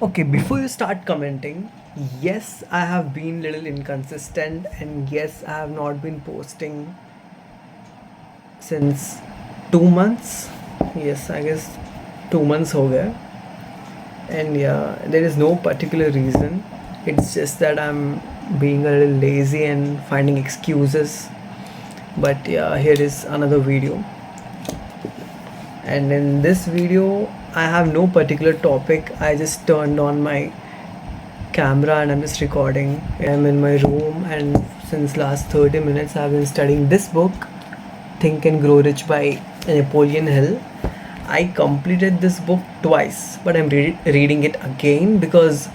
Okay, before you start commenting, yes, I have been little inconsistent, and yes, I have not been posting since 2 months. Yes, I guess 2 months ho gaya. And yeah, there is no particular reason. It's just that I'm being a little lazy and finding excuses. But yeah, here is another video. And in this video, I have no particular topic. I just turned on my camera and I'm just recording. I'm in my room, and since last 30 minutes I've been studying this book, Think and Grow Rich by Napoleon Hill. I completed this book twice, but I'm reading it again because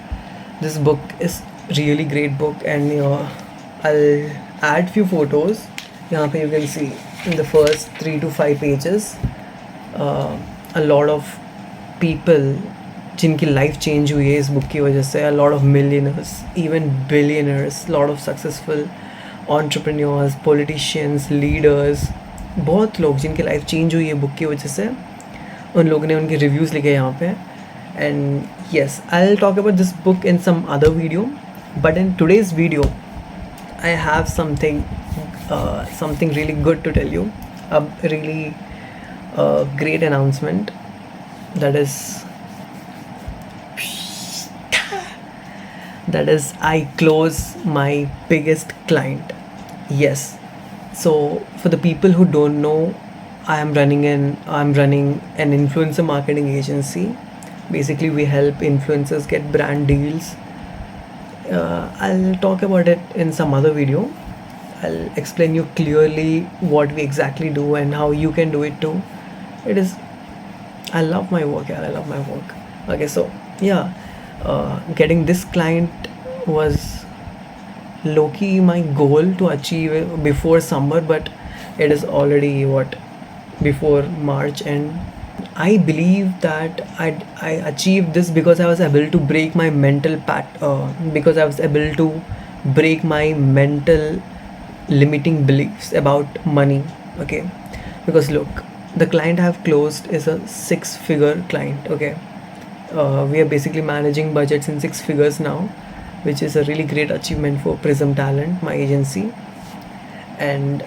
this book is really great book. And I'll add few photos. यहाँ पे you can see in the first 3 to 5 pages a lot of people जिनकी life change हुई है इस book की वजह से. A lot of millionaires, even billionaires, lot of successful entrepreneurs, politicians, leaders, बहुत लोग जिनकी लाइफ चेंज हुई है बुक की वजह से, उन लोगों ने उनके रिव्यूज़ लिखे यहाँ पे. And yes, I will talk about this book in some other video, but in today's video I have something really good to tell you. A really great announcement. That is I close my biggest client. Yes. So for the people who don't know, I'm running an influencer marketing agency. Basically, we help influencers get brand deals. I'll talk about it in some other video. I'll explain you clearly what we exactly do and how you can do it too. It is, I love my work, yeah, I love my work. Okay, so yeah, getting this client was low-key my goal to achieve before summer, but it is already before March, and I believe that I achieved this because I was able to break my because I was able to break my mental limiting beliefs about money. Okay, because look, the client I have closed is a six-figure client. Okay, we are basically managing budgets in six figures now, which is a really great achievement for Prism Talent, my agency. And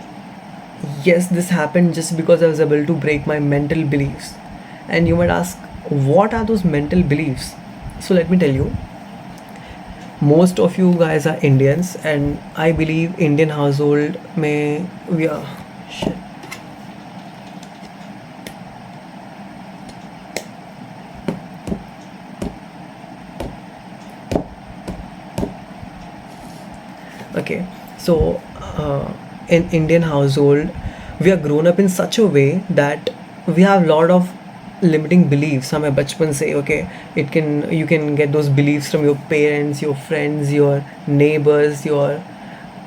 yes, this happened just because I was able to break my mental beliefs. And you might ask, what are those mental beliefs? So let me tell you. Most of you guys are Indians, and I believe Indian household may we are shit. Okay, so in Indian household, we are grown up in such a way that we have a lot of limiting beliefs हमें बचपन से. Okay, you can get those beliefs from your parents, your friends, your neighbors, your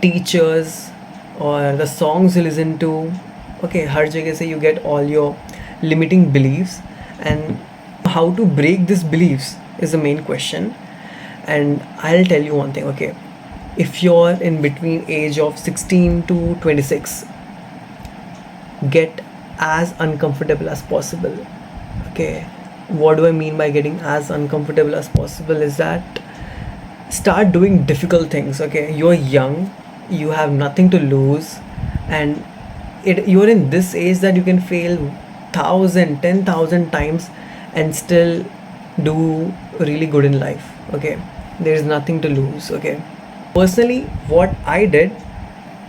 teachers, or the songs you listen to. Okay, हर जगह से you get all your limiting beliefs, and how to break these beliefs is the main question. And I'll tell you one thing. Okay, if you're in between age of 16 to 26, get as uncomfortable as possible. Okay, what do I mean by getting as uncomfortable as possible is that start doing difficult things. Okay, you're young, you have nothing to lose, and you're in this age that you can fail 10,000 times and still do really good in life. Okay, there is nothing to lose. Okay, personally, what I did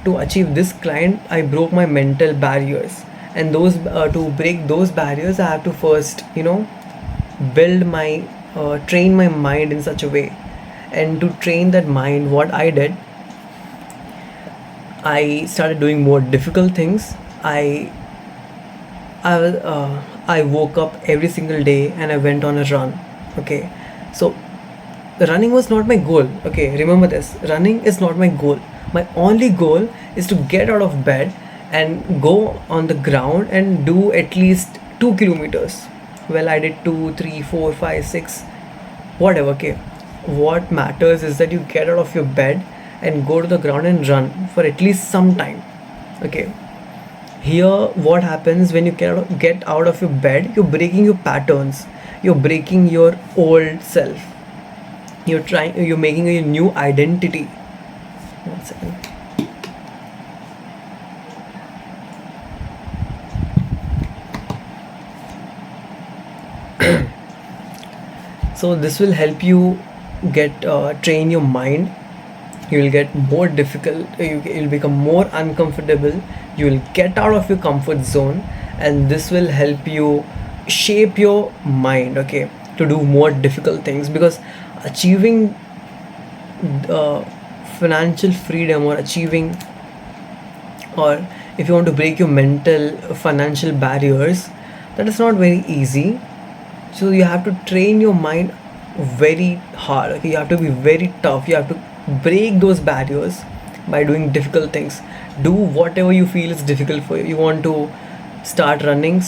to achieve this client, I broke my mental barriers. And those to break those barriers, I have to first build my train my mind in such a way. And to train that mind, what I did, I started doing more difficult things. I woke up every single day and I went on a run. Okay, so running was not my goal. Okay, remember this, running is not my goal. My only goal is to get out of bed and go on the ground and do at least 2 kilometers. Well, I did 2, 3, 4, 5, 6, whatever. Okay, what matters is that you get out of your bed and go to the ground and run for at least some time. Okay, here what happens when you get out of your bed, you're breaking your patterns, you're breaking your old self. you're making a new identity. One second. So this will help you get train your mind. You will get more difficult, you'll become more uncomfortable, you will get out of your comfort zone, and this will help you shape your mind, okay, to do more difficult things. Because achieving uh, financial freedom, or achieving, or if you want to break your mental financial barriers, that is not very easy. So you have to train your mind very hard, okay, you have to be very tough, you have to break those barriers by doing difficult things. Do whatever you feel is difficult for you. You want to start running.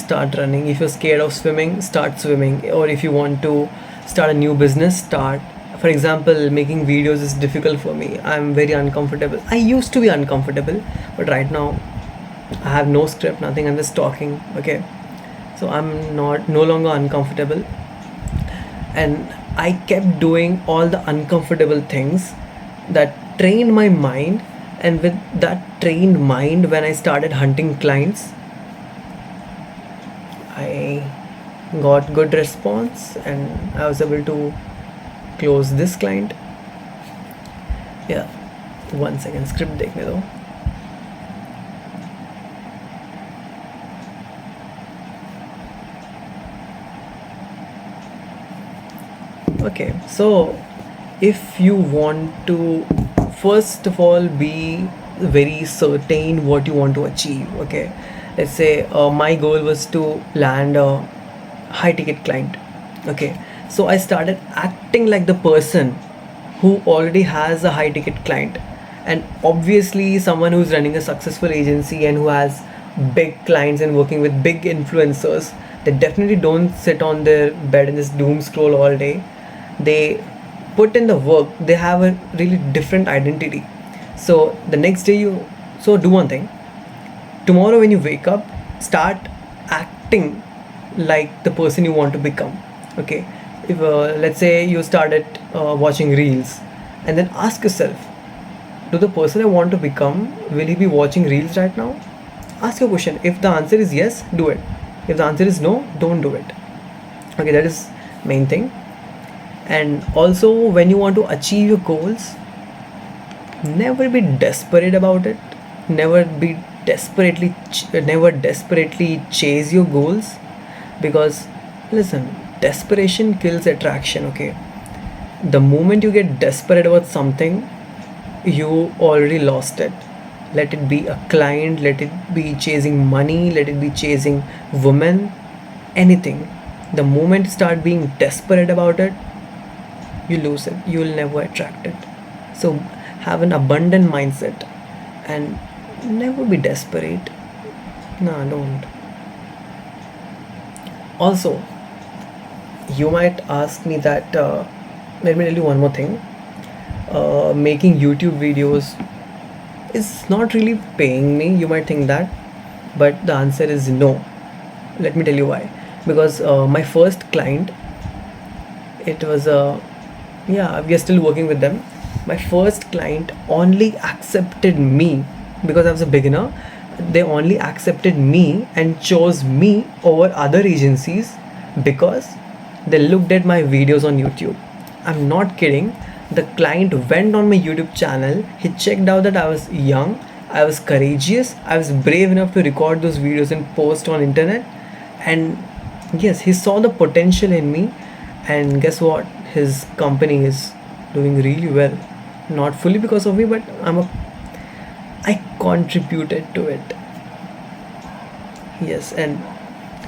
If you're scared of swimming, start swimming. Or if you want to start a new business, start. For example, making videos is difficult for me. I'm very uncomfortable. I used to be uncomfortable, but right now I have no script, nothing, I'm just talking, okay. So I'm not no longer uncomfortable, and I kept doing all the uncomfortable things that trained my mind. And with that trained mind, when I started hunting clients, I got good response, and I was able to close this client. Yeah, 1 second, script देखने दो. Okay, so if you want to, first of all, be very certain what you want to achieve, okay. Let's say my goal was to land a high ticket client, okay. So I started acting like the person who already has a high ticket client. And obviously, someone who's running a successful agency and who has big clients and working with big influencers, they definitely don't sit on their bed and just doom scroll all day. They put in the work, they have a really different identity. So the next day, you so do one thing. Tomorrow when you wake up, start acting like the person you want to become, okay. If let's say you started watching reels, and then ask yourself, do the person I want to become, will he be watching reels right now? Ask your question. If the answer is yes, do it. If the answer is no, don't do it, okay. That is main thing. And also, when you want to achieve your goals, never be desperate about it. Never be never desperately chase your goals. Because listen, desperation kills attraction, okay. The moment you get desperate about something, you already lost it. Let it be a client, let it be chasing money, let it be chasing women, anything. The moment you start being desperate about it, you lose it, you will never attract it. So have an abundant mindset, and never be desperate. No, don't. Also, you might ask me that, let me tell you one more thing. Making YouTube videos is not really paying me. You might think that, but the answer is no. Let me tell you why. Because my first client, it was a, yeah, we are still working with them. My first client only accepted me because I was a beginner. They only accepted me and chose me over other agencies because they looked at my videos on YouTube. I'm not kidding. The client went on my YouTube channel. He checked out that I was young, I was courageous, I was brave enough to record those videos and post on internet. And yes, he saw the potential in me. And guess what? His company is doing really well. Not fully because of me, but I contributed to it. Yes, and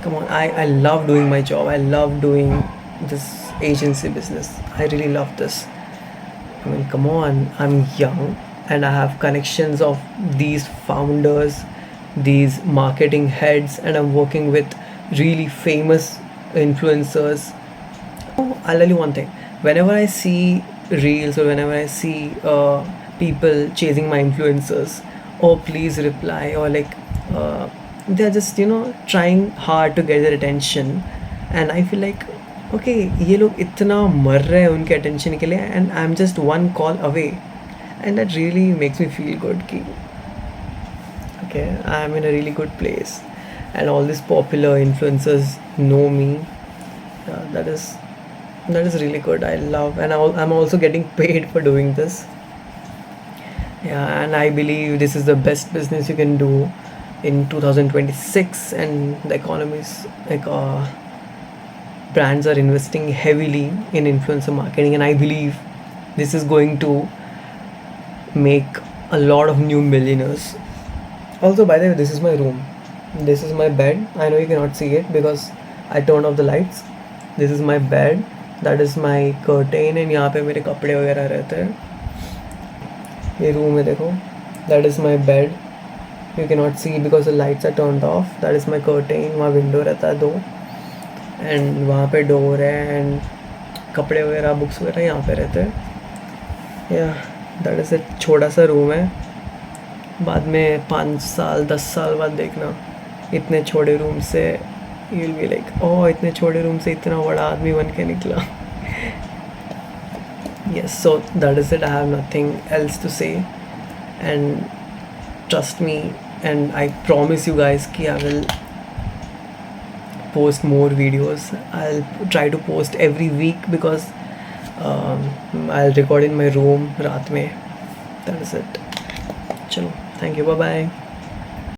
come on, I love doing my job. I love doing this agency business. I really love this. I mean, come on, I'm young and I have connections of these founders, these marketing heads, and I'm working with really famous influencers. Oh, I'll tell you one thing. Whenever I see reels, or whenever I see people chasing my influencers, oh, please reply, or like, they're just, trying hard to get their attention. And I feel like, okay, ये लोग इतना मर रहे हैं उनके attention के लिए, and I am just one call away, and that really makes me feel good कि okay, I am in a really good place, and all these popular influencers know me. That is really good. I love, and I'm also getting paid for doing this. Yeah, and I believe this is the best business you can do in 2026, and the economy is like brands are investing heavily in influencer marketing, and I believe this is going to make a lot of new millionaires. Also, by the way, this is my room. This is my bed. I know you cannot see it because I turned off the lights. This is my bed. That is my curtain, and यहाँ पे मेरे कपड़े वगैरह रहते हैं. ये room है देखो. That is my bed. You cannot see because the lights are turned off. That is my curtain. वहाँ window रहता है दो. And वहाँ पे door है, and कपड़े वगैरह बुक्स वगैरह यहाँ पे रहते हैं. Yeah, that is it. छोटा सा रूम है. बाद में 5 साल 10 साल बाद देखना इतने छोटे रूम से यू विल बी लाइक, ओह इतने छोटे रूम से इतना बड़ा आदमी बन के निकला. Yes, so that is it. I have nothing else to say, and trust me, and I promise you guys कि I will post more videos. I'll try to post every week because I'll record in my room रात में. That is it. चलो, thank you, bye bye.